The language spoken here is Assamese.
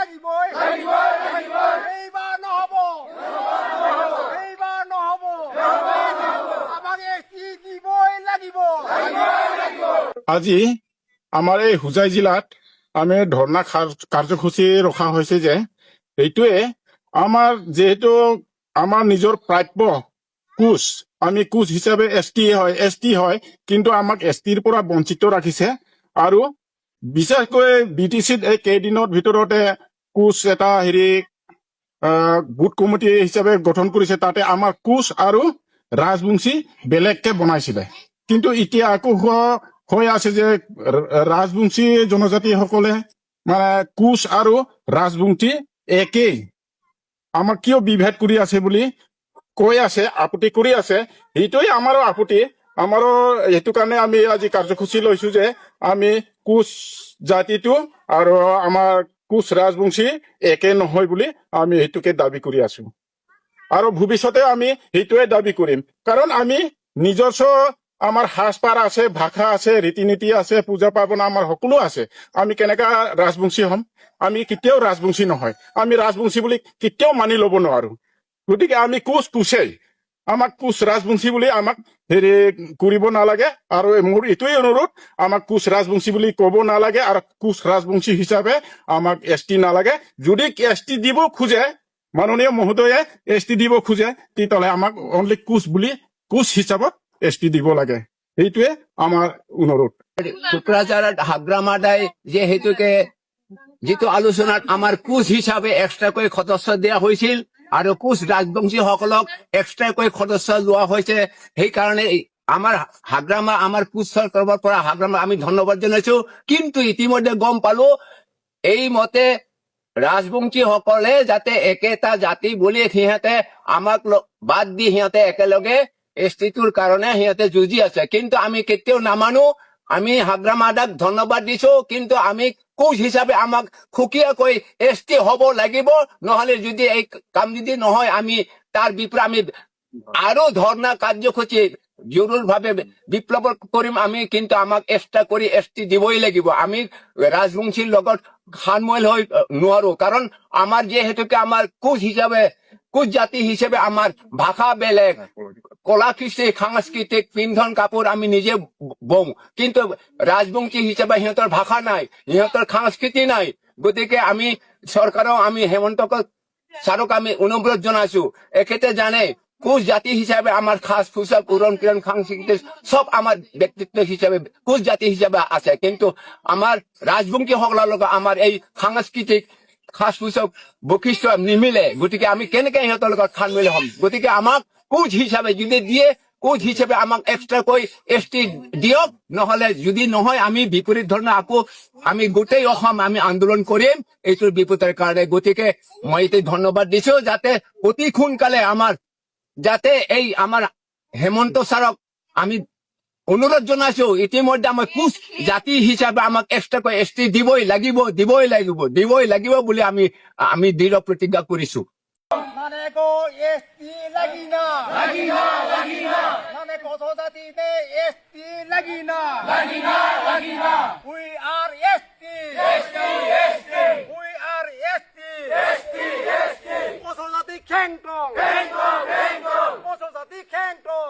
লাগিবই এইবাৰ নহ'ব আমাক এছটি দিবই লাগিব। আজি আমাৰ এই হোজাই জিলাত আমি ধৰ্ণা কাৰ্যসূচী ৰখা হৈছে যে এইটোৱে আমাৰ যিহেতু আমাৰ নিজৰ প্ৰাপ্য কোচ আমি কোচ হিচাপে এছ টি হয় কিন্তু আমাক এছ টিৰ পৰা বঞ্চিত ৰাখিছে আৰু বিশেষকৈ বি টি চিত এই কেইদিনৰ ভিতৰতে কোচ এটা বুথ কমিটি হিচাপে গঠন কৰিছে। তাতে আমাৰ কোচ আৰু ৰাজবংশী বেলেগকে বনাইছিলে কিন্তু এতিয়া আকৌ হৈ আছে যে ৰাজবংশী জনজাতিসকলে মানে কোচ আৰু ৰাজবংশী একেই আমাক কিয় বিভেদ কৰি আছে বুলি কৈ আছে, আপত্তি কৰি আছে। সেইটোৱে আমাৰো আপত্তি। আমাৰো সেইটো কাৰণে আমি আজি কাৰ্যসূচী লৈছো যে আমি কোচ জাতিটো আৰু আমাৰ কোচ ৰাজবংশী একে নহয় বুলি আমি সেইটোকে দাবী কৰি আছো আৰু ভৱিষ্যতে আমি সেইটোৱে দাবী কৰিম। কাৰণ আমি নিজস্ব আমাৰ সাজপাৰ আছে, ভাষা আছে, ৰীতি নীতি আছে, পূজা পাৰ্বণ আমাৰ সকলো আছে। আমি কেনেকা ৰাজবংশী হ'ম? আমি কেতিয়াও ৰাজবংশী নহয়। আমি ৰাজবংশী বুলি কেতিয়াও মানি ল'ব নোৱাৰো। গতিকে আমি কোচেই আমাক কোচ ৰাজবংশী বুলি আমাক কৰিব নালাগে আৰু মোৰ এইটোৱে অনুৰোধ আমাক কোচ ৰাজবংশী বুলি ক'ব নালাগে আৰু কোচ ৰাজবংশী হিচাপে আমাক এছ টি নালাগে। যদি এছ টি দিব খোজে মাননীয় মহোদয়ে এছ টি দিব খোজে তেতিয়াহ'লে আমাক অনলি কোচ হিচাপত এছ টি দিব লাগে। সেইটোৱে আমাৰ অনুৰোধ। কোকৰাঝাৰত হাগ্ৰামাদাই যে হেতুকে যিটো আলোচনাত আমাৰ কোচ হিচাপে এক্সট্ৰাকৈ সদস্য দিয়া হৈছিল আৰু কোচ ৰাজবংশীসকলক এক্সট্ৰাকৈ সদস্য লোৱা হৈছে। সেইকাৰণে আমাৰ হাগ্ৰামা আমাৰ কোচৰ তৰফৰ পৰা হাগ্ৰামা আমি ধন্যবাদ জনাইছো। কিন্তু ইতিমধ্যে গম পালো এই মতে ৰাজবংশীসকলে যাতে একেটা জাতি বুলি সিহঁতে আমাক বাদ দি সিহঁতে একেলগে এছ টিটোৰ কাৰণে সিহঁতে যুঁজি আছে। কিন্তু আমি কেতিয়াও নামানো। আমি হাগ্ৰামাদাক ধন্যবাদ দিছো কিন্তু আমি কোচ হিচাপে আমাক সুকীয়াকৈ এছ টি হ'ব লাগিব। নহলে যদি এই কাম যদি নহয় আমি তাৰ বিপৰীতে আমি আৰু ধৰ্ণা কাৰ্যসূচী জৰুৰ ভাৱে বিপ্লৱ কৰিম আমি। কিন্তু আমাক এক্সট্ৰা কৰি এছ টি দিবই লাগিব। আমি ৰাজবংশীৰ লগত সানমইল হৈ নোৱাৰো। কাৰণ আমাৰ যিহেতুকে আমাৰ কোচ জাতি হিচাপে আমাৰ ভাষা বেলেগ, কলা কৃষ্টি, সাংস্কৃতিক পিন্ধন কাপোৰ আমি নিজে বওঁ। কিন্তু ৰাজবংশী হিচাপে সিহঁতৰ ভাষা নাই, সিহঁতৰ সংস্কৃতি নাই। গতিকে আমি চৰকাৰক আমি হেমন্ত ছাৰক আমি অনুৰোধ জনাইছো। এখেতে জানে কোচ জাতি হিচাপে আমাৰ সাজ পোছাক উৰণ কিৰণ সাংস্কৃতিক সব আমাৰ ব্যক্তিত্ব হিচাপে কোচ জাতি হিচাপে আছে। কিন্তু আমাৰ ৰাজবংশী সকলৰ লগত আমাৰ এই সাংস্কৃতিক সাজ পোছাক বৈশিষ্ট্য নিমিলে। গতিকে আমি কেনেকে সিহঁতৰ লগত সানমিল হ'ম? গতিকে আমাক কোচ হিচাপে যদি দিয়ে কোচ হিচাপে আমাক এক্সট্ৰাকৈ এছ টি দিয়ক। নহলে যদি নহয় আমি বিপৰীত ধৰণে আকৌ আমি গোটেই অসম আমি আন্দোলন কৰিম এইটোৰ বিপৰীতৰ কাৰণে। গতিকে মই এইটো ধন্যবাদ দিছো যাতে অতি সোনকালে আমাৰ যাতে এই আমাৰ হেমন্ত ছাৰক আমি অনুৰোধ জনাইছো। ইতিমধ্যে আমাৰ কোচ জাতি হিচাপে আমাক এক্সট্ৰাকৈ এছ টি দিবই লাগিব বুলি আমি দৃঢ় প্ৰতিজ্ঞা কৰিছো। মানে কো এছটি লাগি না মানে কত জাতিতে এছটি লাগি না we are ST we are ST কত জাতি খ্যাংটং কত জাতি খ্যাংটং